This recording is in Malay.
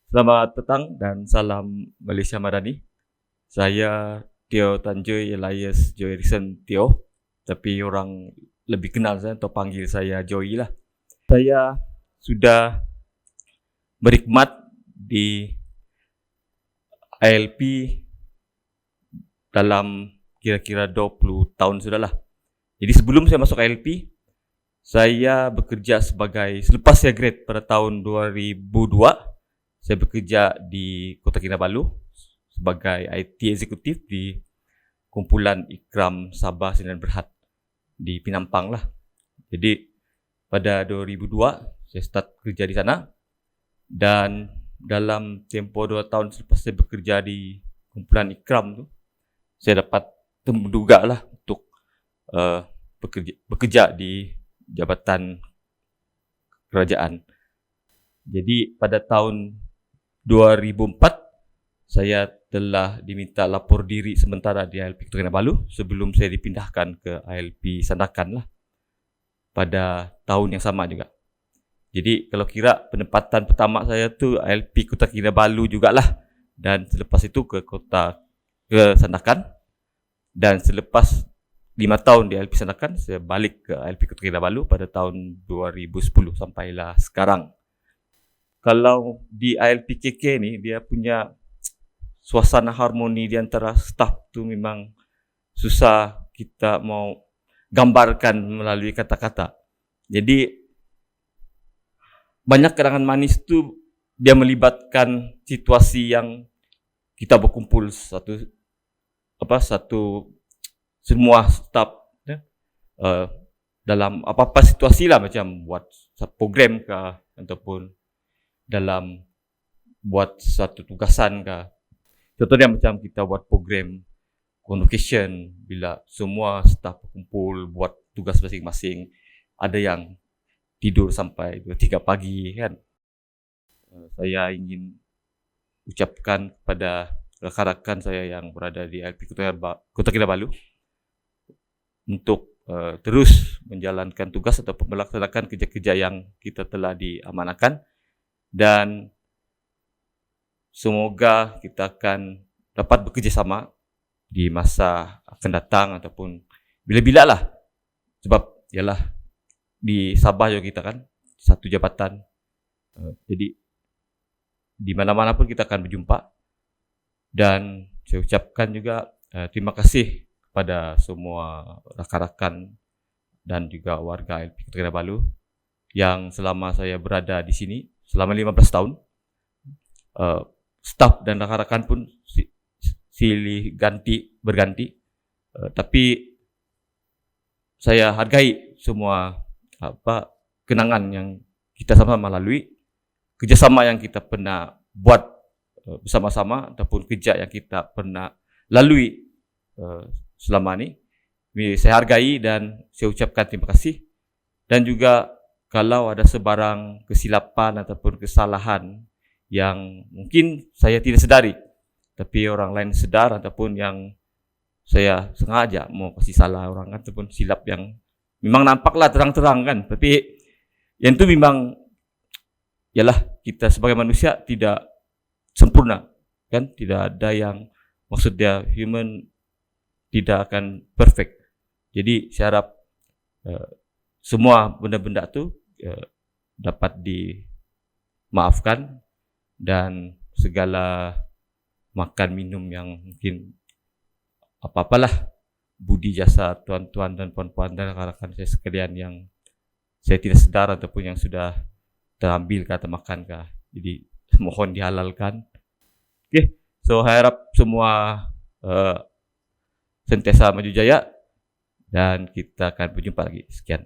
Selamat petang dan salam Malaysia Madani. Saya Teo Tanjoy Elias Joy Erikson Teo, tapi orang lebih kenal saya atau panggil saya Joy lah. Saya sudah berkhidmat di ILP dalam kira-kira 20 tahun sudahlah. Jadi sebelum saya masuk ILP, saya bekerja selepas saya grad pada tahun 2002, saya bekerja di Kota Kinabalu sebagai IT eksekutif di kumpulan Ikram Sabah Sdn Berhad di Penampang lah. Jadi pada 2002 saya start kerja di sana, dan dalam tempoh 2 tahun selepas saya bekerja di kumpulan Ikram tu, saya dapat menduga lah untuk bekerja di jabatan kerajaan. Jadi pada tahun 2004 saya telah diminta lapor diri sementara di ILP Kota Kinabalu sebelum saya dipindahkan ke ILP Sandakan lah pada tahun yang sama juga. Jadi kalau kira penempatan pertama saya tu ILP Kota Kinabalu jugalah, dan selepas itu ke Sandakan, dan selepas 5 tahun di ILP Sandakan saya balik ke ILP Kota Kinabalu pada tahun 2010 sampailah sekarang. Kalau di ILP KK ni, dia punya suasana harmoni di antara staf tu memang susah kita mau gambarkan melalui kata-kata. Jadi banyak kenangan manis tu dia melibatkan situasi yang kita berkumpul semua staf dalam apa-apa situasi lah, macam buat program ke ataupun dalam buat satu tugasan ke. Contohnya macam kita buat program convocation, bila semua staf berkumpul buat tugas masing-masing, ada yang tidur sampai 2-3 pagi kan. Saya ingin ucapkan kepada rakan-rakan saya yang berada di ILP Kota Kinabalu untuk terus menjalankan tugas atau melaksanakan kerja-kerja yang kita telah diamanahkan, dan semoga kita akan dapat bekerjasama di masa akan datang ataupun bila-bila lah, sebab ialah di Sabah juga kita kan satu jabatan, jadi di mana-mana pun kita akan berjumpa. Dan saya ucapkan juga terima kasih kepada semua rakan-rakan dan juga warga ILP Kota Kinabalu yang selama saya berada di sini selama 15 tahun. Staf dan rakan-rakan pun silih berganti, tapi saya hargai semua kenangan yang kita sama-sama lalui, kerjasama yang kita pernah buat bersama-sama ataupun kerja yang kita pernah lalui selama ni. Saya hargai dan saya ucapkan terima kasih. Dan juga kalau ada sebarang kesilapan ataupun kesalahan yang mungkin saya tidak sedari, tapi orang lain sedar, ataupun yang saya sengaja mau kasih salah orang ataupun silap yang memang nampaklah terang-terang kan, tapi yang itu memang ialah kita sebagai manusia tidak sempurna kan, tidak ada yang maksudnya human tidak akan perfect. Jadi saya harap semua benda-benda tu dapat dimaafkan, dan segala makan minum yang mungkin apa-apalah budi jasa tuan-tuan dan puan-puan dan rakan-rakan saya sekalian yang saya tidak sedar ataupun yang sudah terambil kata makan kah, jadi mohon dihalalkan. Okay, so saya harap semua sentiasa maju jaya, dan kita akan berjumpa lagi. Sekian.